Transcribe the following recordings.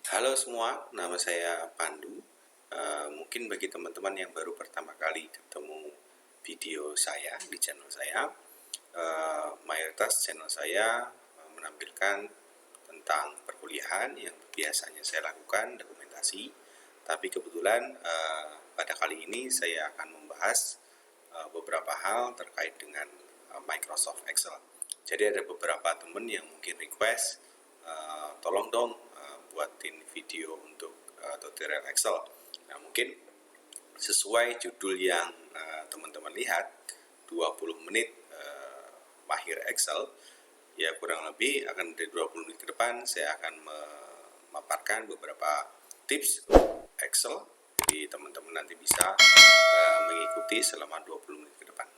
Halo semua, nama saya Pandu. Mungkin bagi teman-teman yang baru pertama kali ketemu video saya di channel saya, mayoritas channel saya menampilkan tentang perkuliahan yang biasanya saya lakukan dokumentasi. Tapi kebetulan pada kali ini saya akan membahas beberapa hal terkait dengan Microsoft Excel. Jadi ada beberapa teman yang mungkin request, tolong dong buatin video untuk tutorial Excel. Nah, mungkin sesuai judul yang teman-teman lihat, 20 menit mahir Excel, ya kurang lebih akan dari 20 menit ke depan saya akan memaparkan beberapa tips Excel. Jadi teman-teman nanti bisa mengikuti selama 20 menit ke depan.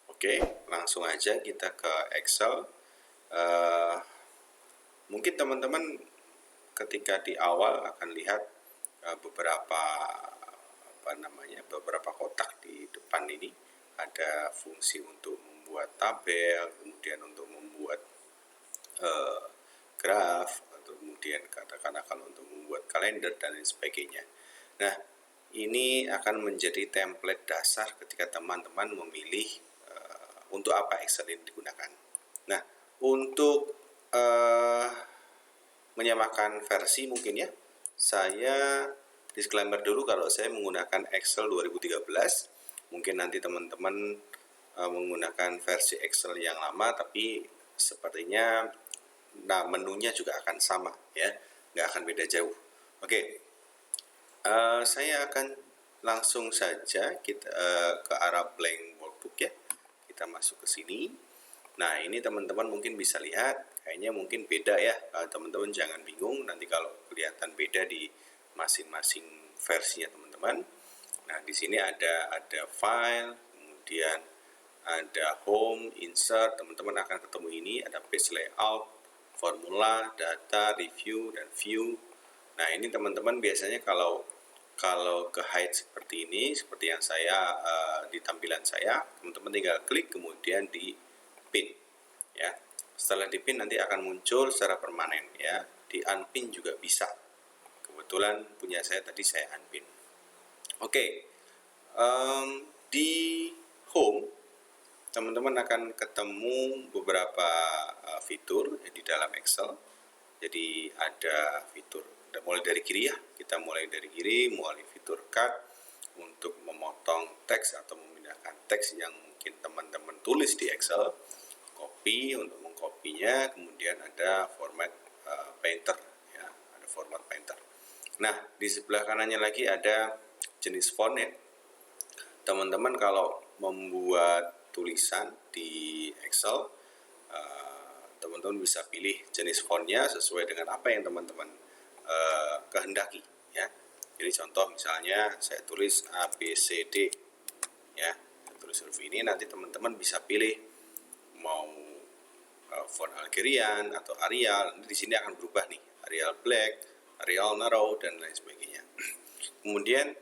Oke, langsung aja kita ke Excel. Mungkin teman-teman ketika di awal akan lihat beberapa kotak di depan ini. Ada fungsi untuk membuat tabel, kemudian untuk membuat graf, atau kemudian katakanlah kalau untuk membuat kalender dan lain sebagainya. Nah, ini akan menjadi template dasar ketika teman-teman memilih untuk apa Excel ini digunakan. Nah, untuk menyamakan versi mungkin ya, saya disclaimer dulu kalau saya menggunakan Excel 2013. Mungkin nanti teman-teman menggunakan versi Excel yang lama, tapi sepertinya menunya juga akan sama ya, nggak akan beda jauh. Oke, saya akan langsung saja kita ke arah blank workbook ya. Kita masuk ke sini. Nah, ini teman-teman mungkin bisa lihat, kayaknya mungkin beda ya. Teman-teman jangan bingung nanti kalau kelihatan beda di masing-masing versinya teman-teman. Nah, di sini ada file, kemudian ada home, insert, teman-teman akan ketemu ini, ada page layout, formula, data, review, dan view. Nah, ini teman-teman biasanya kalau ke hide seperti ini, seperti yang saya di tampilan saya, teman-teman tinggal klik kemudian di pin ya. Setelah di pin nanti akan muncul secara permanen ya. Di unpin juga bisa. Kebetulan punya saya tadi saya unpin. Oke. Di home teman-teman akan ketemu beberapa fitur di dalam Excel. Jadi ada fitur mulai dari kiri ya. Kita mulai dari kiri, mulai fitur cut untuk memotong teks atau memindahkan teks yang mungkin teman-teman tulis di Excel. Copy untuk mengkopinya, kemudian ada format painter ya, ada format painter. Nah, di sebelah kanannya lagi ada jenis fontnya. Teman-teman kalau membuat tulisan di Excel, teman-teman bisa pilih jenis fontnya sesuai dengan apa yang teman-teman kehendaki ya. Jadi contoh misalnya saya tulis ABCD ya, saya tulis huruf ini, nanti teman-teman bisa pilih mau font Algerian atau Arial. Di sini akan berubah nih, Arial Black, Arial Narrow, dan lain sebagainya. Kemudian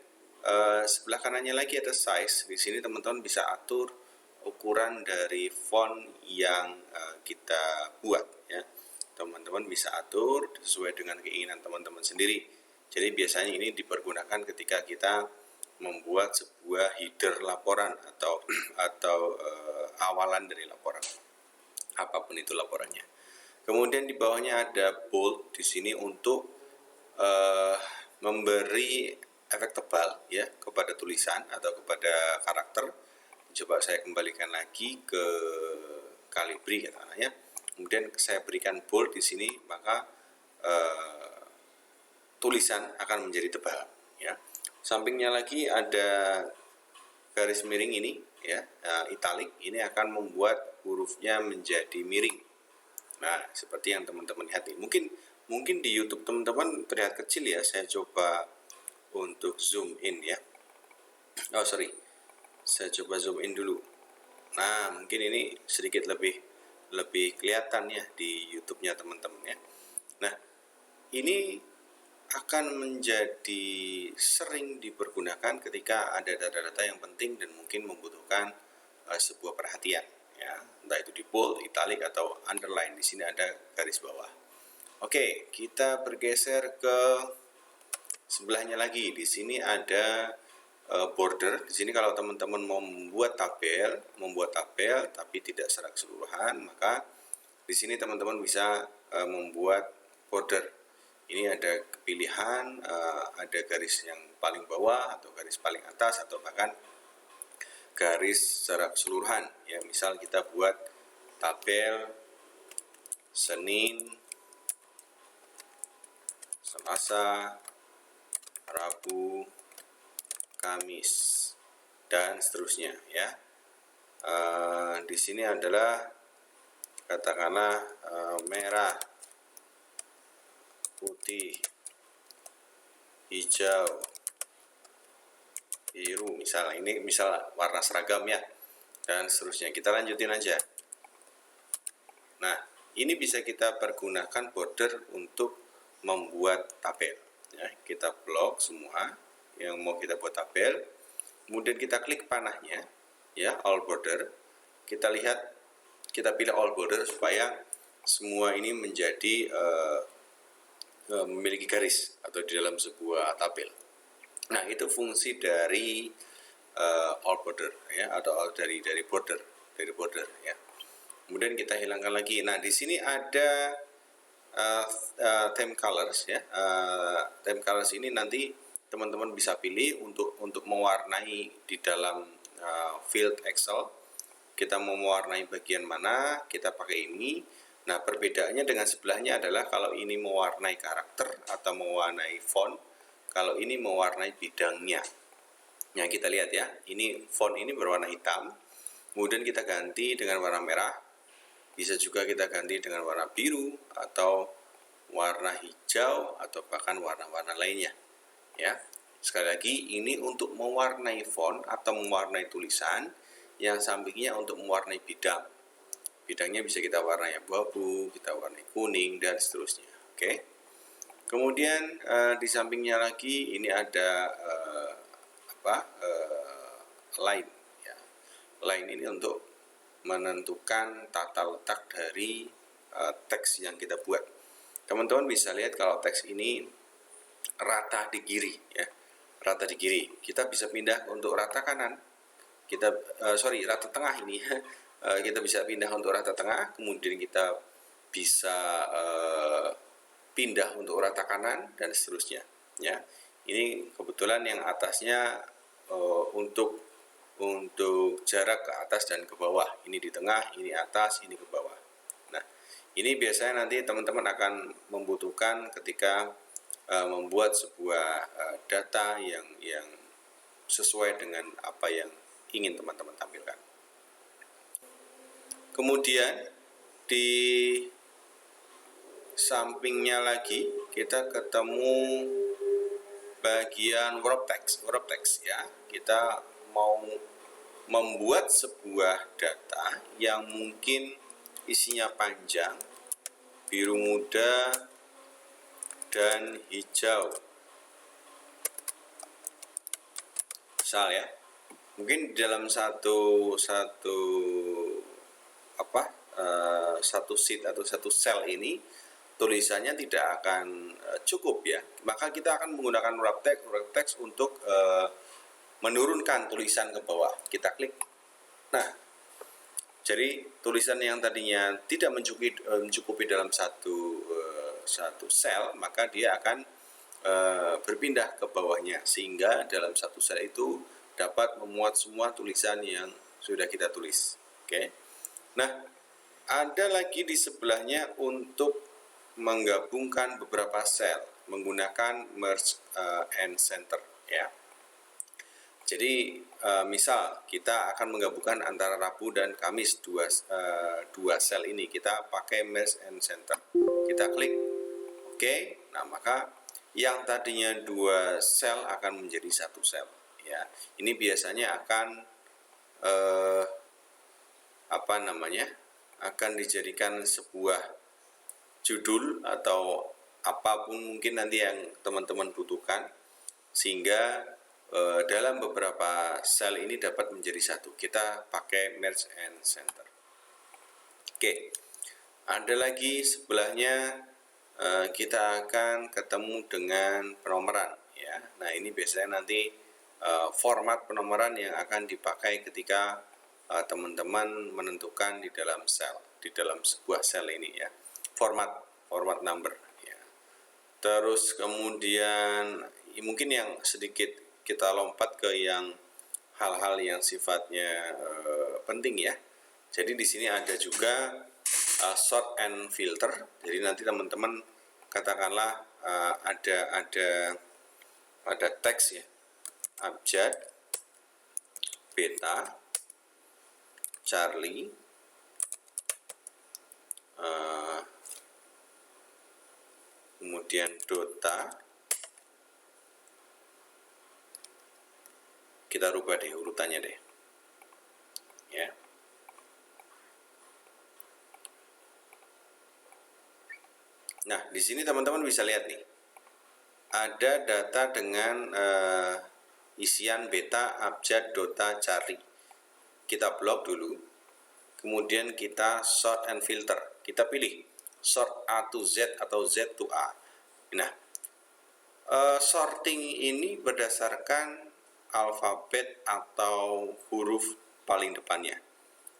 sebelah kanannya lagi ada size. Di sini teman-teman bisa atur ukuran dari font yang kita buat ya. Teman-teman bisa atur sesuai dengan keinginan teman-teman sendiri. Jadi biasanya ini dipergunakan ketika kita membuat sebuah header laporan atau awalan dari laporan, apapun itu laporannya. Kemudian di bawahnya ada bold di sini untuk memberi efek tebal ya kepada tulisan atau kepada karakter. Coba saya kembalikan lagi ke Calibri katanya. Kemudian saya berikan bold di sini, maka tulisan akan menjadi tebal ya. Sampingnya lagi ada garis miring ini ya, italic, ini akan membuat hurufnya menjadi miring. Nah, seperti yang teman-teman lihat ini. Mungkin di YouTube teman-teman terlihat kecil ya. Saya coba untuk zoom in ya. Oh, sorry. Saya coba zoom in dulu. Nah, mungkin ini sedikit lebih kelihatan ya di YouTube-nya teman-teman ya. Nah, ini akan menjadi sering dipergunakan ketika ada data-data yang penting dan mungkin membutuhkan sebuah perhatian ya, entah itu di bold, italic, atau underline. Di sini ada garis bawah. Oke, kita bergeser ke sebelahnya lagi. Di sini ada border. Di sini kalau teman-teman mau membuat tabel tapi tidak secara keseluruhan, maka di sini teman-teman bisa membuat border. Ini ada pilihan, ada garis yang paling bawah atau garis paling atas atau bahkan garis secara keseluruhan. Ya, misal kita buat tabel Senin, Selasa, Rabu, Kamis, dan seterusnya ya. Di sini adalah katakanlah merah, putih, hijau, biru, misal ini misal warna seragam ya, dan seterusnya. Kita lanjutin aja. Nah, ini bisa kita pergunakan border untuk membuat tabel ya. Kita blok semua yang mau kita buat tabel, kemudian kita klik panahnya ya, all border. Kita lihat, kita pilih all border supaya semua ini menjadi memiliki garis atau di dalam sebuah tabel. Nah, itu fungsi dari all border ya, atau dari border ya. Kemudian kita hilangkan lagi. Nah, di sini ada theme colors ya. Theme colors ini nanti teman-teman bisa pilih untuk mewarnai di dalam field Excel. Kita mau mewarnai bagian mana, kita pakai ini. Nah, perbedaannya dengan sebelahnya adalah kalau ini mewarnai karakter atau mewarnai font, kalau ini mewarnai bidangnya. Nah, kita lihat ya, ini font ini berwarna hitam, kemudian kita ganti dengan warna merah, bisa juga kita ganti dengan warna biru atau warna hijau atau bahkan warna-warna lainnya ya. Sekali lagi, ini untuk mewarnai font atau mewarnai tulisan, yang sampingnya untuk mewarnai bidang. Bidangnya bisa kita warnai abu-abu, kita warnai kuning, dan seterusnya. Oke. Kemudian di sampingnya lagi ini ada line ya. Line ini untuk menentukan tata letak dari teks yang kita buat. Teman-teman bisa lihat kalau teks ini rata di kiri ya, rata di kiri. Kita bisa pindah untuk rata kanan. Kita rata tengah ini. Kita bisa pindah untuk rata tengah, kemudian kita bisa pindah untuk rata kanan dan seterusnya ya. Ini kebetulan yang atasnya untuk jarak ke atas dan ke bawah. Ini di tengah, ini atas, ini ke bawah. Nah, ini biasanya nanti teman-teman akan membutuhkan ketika membuat sebuah data yang sesuai dengan apa yang ingin teman-teman tampilkan. Kemudian di sampingnya lagi kita ketemu bagian wrap text ya. Kita mau membuat sebuah data yang mungkin isinya panjang, biru muda dan hijau. Misal ya, mungkin dalam satu sheet atau satu sel ini tulisannya tidak akan cukup ya. Maka kita akan menggunakan wrap text untuk menurunkan tulisan ke bawah. Kita klik. Nah, jadi tulisan yang tadinya tidak mencukupi dalam satu sel, maka dia akan berpindah ke bawahnya, sehingga dalam satu sel itu dapat memuat semua tulisan yang sudah kita tulis. Oke. Nah, ada lagi di sebelahnya untuk menggabungkan beberapa sel menggunakan merge and center ya. Jadi misal kita akan menggabungkan antara Rabu dan Kamis, dua sel ini, kita pakai merge and center. Kita klik oke. Nah, maka yang tadinya dua sel akan menjadi satu sel ya. Ini biasanya akan akan dijadikan sebuah judul atau apapun mungkin nanti yang teman-teman butuhkan, sehingga dalam beberapa sel ini dapat menjadi satu. Kita pakai merge and center. Oke, ada lagi sebelahnya kita akan ketemu dengan penomoran ya. Nah, ini biasanya nanti format penomoran yang akan dipakai ketika teman-teman menentukan di dalam sebuah sel ini ya. Format number ya. Terus kemudian mungkin yang sedikit kita lompat ke yang hal-hal yang sifatnya penting ya. Jadi di sini ada juga sort and filter. Jadi nanti teman-teman katakanlah ada teks ya, abjad, beta, Charlie, kemudian Dota. Kita rubah deh urutannya deh ya. Nah, di sini teman-teman bisa lihat nih, ada data dengan isian beta, abjad, Dota, Charlie. Kita blok dulu, kemudian kita sort and filter. Kita pilih sort A to Z atau Z to A. Nah, sorting ini berdasarkan alfabet atau huruf paling depannya.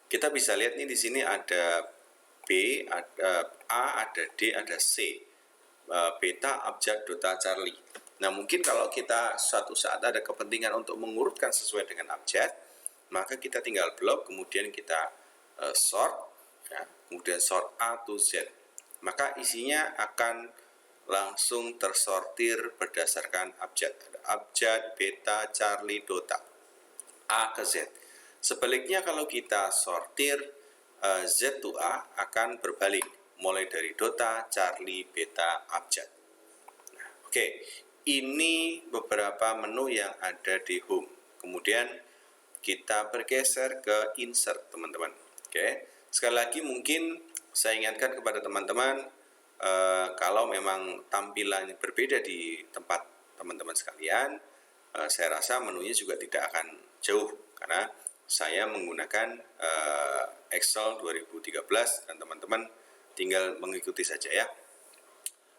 Kita bisa lihat nih di sini ada B, ada A, ada D, ada C, beta, abjad, Dota, Charlie. Nah, mungkin kalau kita suatu saat ada kepentingan untuk mengurutkan sesuai dengan abjad, maka kita tinggal blok, kemudian kita sort, ya, kemudian sort A to Z. Maka isinya akan langsung tersortir berdasarkan abjad. Ada abjad, beta, Charlie, Dota, A ke Z. Sebaliknya kalau kita sortir Z to A akan berbalik, mulai dari Dota, Charlie, beta, abjad. Nah, oke, ini beberapa menu yang ada di home. Kemudian kita bergeser ke insert, teman-teman. Oke, sekali lagi mungkin saya ingatkan kepada teman-teman, kalau memang tampilannya berbeda di tempat teman-teman sekalian, saya rasa menunya juga tidak akan jauh, karena saya menggunakan Excel 2013 dan teman-teman tinggal mengikuti saja ya.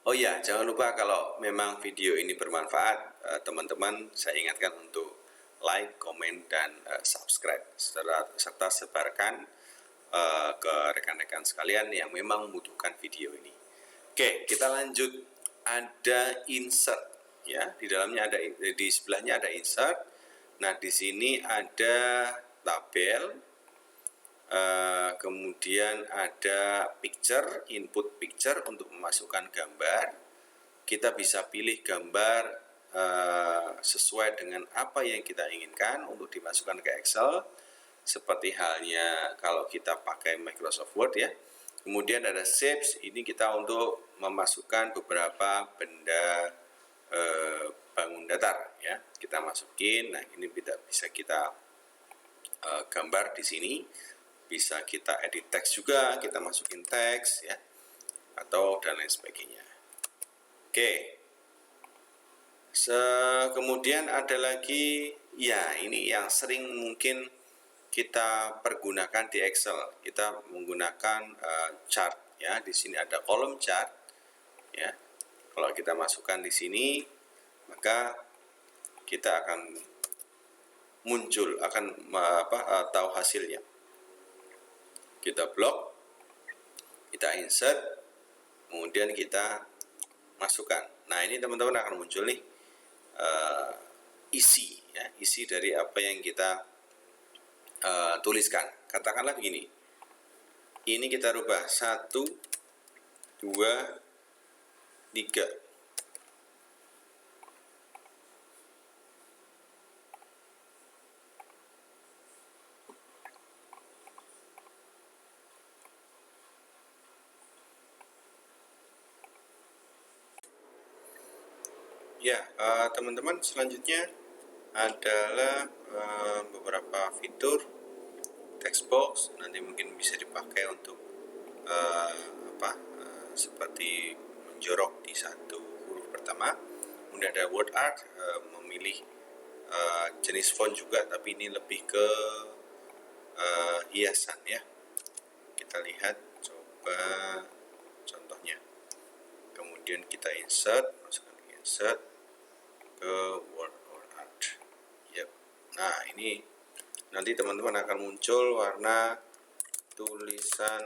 Oh ya, jangan lupa kalau memang video ini bermanfaat, teman-teman saya ingatkan untuk like, komen, dan subscribe, serta sebarkan ke rekan-rekan sekalian yang memang membutuhkan video ini. Oke, kita lanjut. Ada insert ya, di dalamnya ada, di sebelahnya ada insert. Nah, di sini ada tabel, kemudian ada picture, input picture untuk memasukkan gambar. Kita bisa pilih gambar sesuai dengan apa yang kita inginkan untuk dimasukkan ke Excel, seperti halnya kalau kita pakai Microsoft Word ya. Kemudian ada shapes, ini kita untuk memasukkan beberapa benda bangun datar ya, kita masukin. Nah, ini bisa kita gambar di sini, bisa kita edit teks juga, kita masukin teks ya, atau dan lain sebagainya. Oke, kemudian ada lagi ya, ini yang sering mungkin kita pergunakan di Excel. Kita menggunakan chart ya. Di sini ada kolom chart ya. Kalau kita masukkan di sini, maka kita akan muncul, tahu hasilnya. Kita blok, kita insert, kemudian kita masukkan. Nah, ini teman-teman akan muncul nih isi ya, isi dari apa yang kita tuliskan. Katakanlah begini, ini kita rubah 1, 2, 3. Ya, teman-teman, selanjutnya adalah beberapa fitur text box. Nanti mungkin bisa dipakai untuk seperti menjorok di satu huruf pertama. Kemudian ada word art, memilih jenis font juga, tapi ini lebih ke hiasan ya. Kita lihat coba contohnya. Kemudian kemudian kita masukkan insert ke Word or Art. Yep. Nah, ini nanti teman-teman akan muncul warna tulisan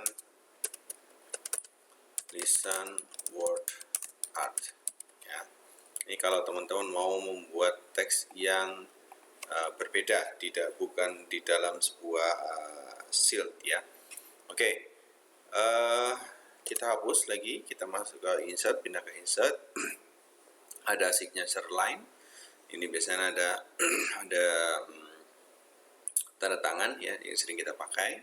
Word Art. Ya. Ini kalau teman-teman mau membuat teks yang berbeda, bukan di dalam sebuah shield ya. Oke. Kita hapus lagi, kita masuk ke insert, pindah ke insert. Ada signature line. Ini biasanya ada tanda tangan ya yang sering kita pakai.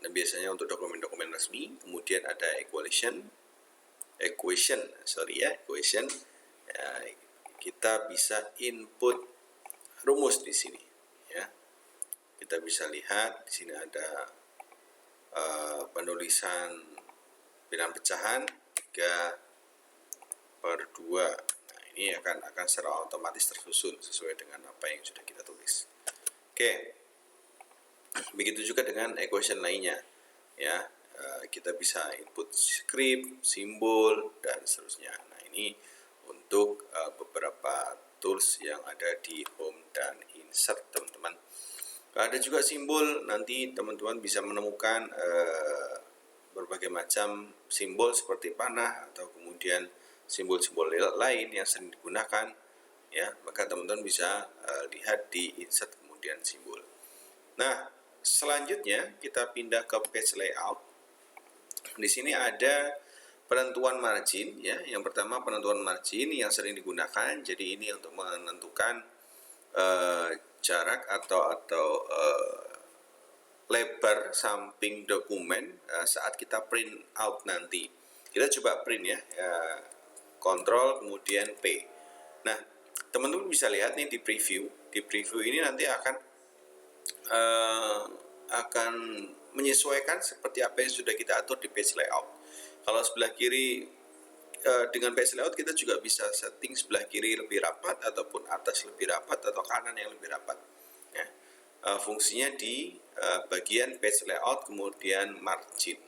Dan biasanya untuk dokumen-dokumen resmi. Kemudian ada equation. Kita bisa input rumus di sini ya. Kita bisa lihat di sini ada penulisan bilangan pecahan 3/2. Nah, ini akan secara otomatis tersusun sesuai dengan apa yang sudah kita tulis. Oke. Begitu juga dengan equation lainnya ya. Kita bisa input script, simbol, dan seterusnya. Nah, ini untuk beberapa tools yang ada di home dan insert, teman-teman. Ada juga simbol, nanti teman-teman bisa menemukan berbagai macam simbol seperti panah atau kemudian simbol-simbol lain yang sering digunakan ya. Maka teman-teman bisa lihat di insert kemudian simbol. Nah, selanjutnya kita pindah ke page layout. Di sini ada penentuan margin ya. Yang pertama penentuan margin yang sering digunakan. Jadi ini untuk menentukan jarak atau lebar samping dokumen saat kita print out nanti. Kita coba print ya. Ctrl kemudian P. Nah, teman-teman bisa lihat nih di preview. Di preview ini nanti akan menyesuaikan seperti apa yang sudah kita atur di page layout. Kalau sebelah kiri dengan page layout kita juga bisa setting sebelah kiri lebih rapat ataupun atas lebih rapat atau kanan yang lebih rapat. Ya. Fungsinya di bagian page layout kemudian margin.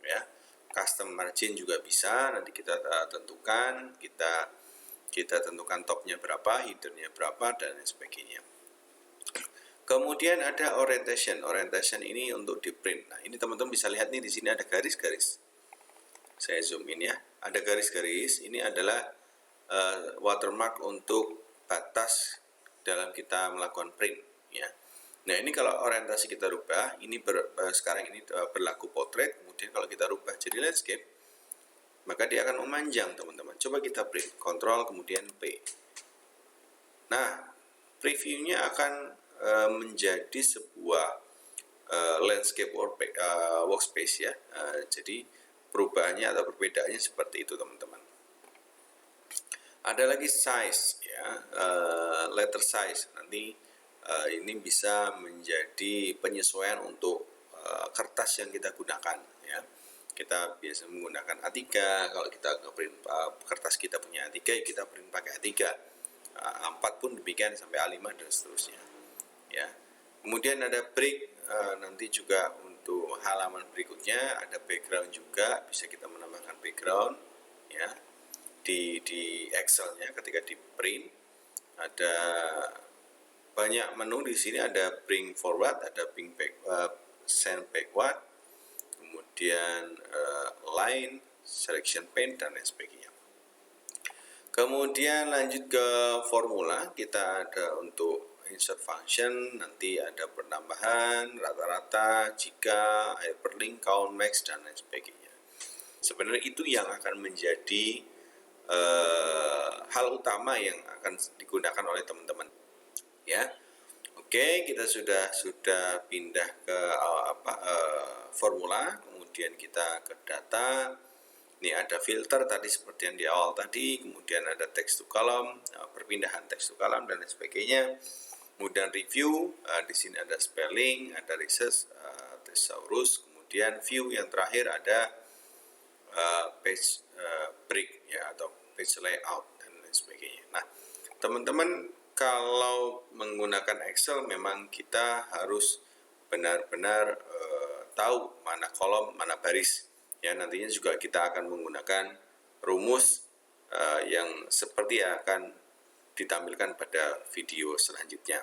Ya. Custom margin juga bisa. Nanti kita tentukan, kita tentukan topnya berapa, headernya berapa dan sebagainya. Kemudian ada orientation. Orientation ini untuk di print. Nah, ini teman-teman bisa lihat nih di sini ada garis-garis. Saya zoom in ya. Ada garis-garis. Ini adalah watermark untuk batas dalam kita melakukan print ya. Nah, ini kalau orientasi kita rubah, ini sekarang ini berlaku portrait, kemudian kalau kita rubah jadi landscape, maka dia akan memanjang, teman-teman. Coba kita print, Ctrl kemudian P. Nah, previewnya akan menjadi sebuah landscape workspace ya. Jadi perubahannya atau perbedaannya seperti itu, teman-teman. Ada lagi size ya, letter size. Nanti ini bisa menjadi penyesuaian untuk kertas yang kita gunakan ya. Kita biasa menggunakan A3. Kalau kita print kertas kita punya A3, kita print pakai A3. A4 pun demikian sampai A5 dan seterusnya. Ya. Kemudian ada break, nanti juga untuk halaman berikutnya ada background juga, bisa kita menambahkan background ya di Excel-nya ketika di print. Ada banyak menu di sini, ada bring forward, ada bring back, send backward, kemudian line, selection pane dan lain sebagainya. Kemudian lanjut ke formula, kita ada untuk insert function, nanti ada penambahan, rata-rata, jika, hyperlink, count, max, dan lain sebagainya. Sebenarnya itu yang akan menjadi hal utama yang akan digunakan oleh teman-teman. Ya, oke, kita sudah pindah ke formula, kemudian kita ke data. Ini ada filter tadi seperti yang di awal tadi, kemudian ada text to column, perpindahan text to column dan lain sebagainya. Kemudian review, di sini ada spelling, ada research, thesaurus, kemudian view yang terakhir ada page break ya atau page layout dan lain sebagainya. Nah, teman-teman kalau menggunakan Excel memang kita harus benar-benar tahu mana kolom, mana baris. Ya, nantinya juga kita akan menggunakan rumus yang seperti yang akan ditampilkan pada video selanjutnya.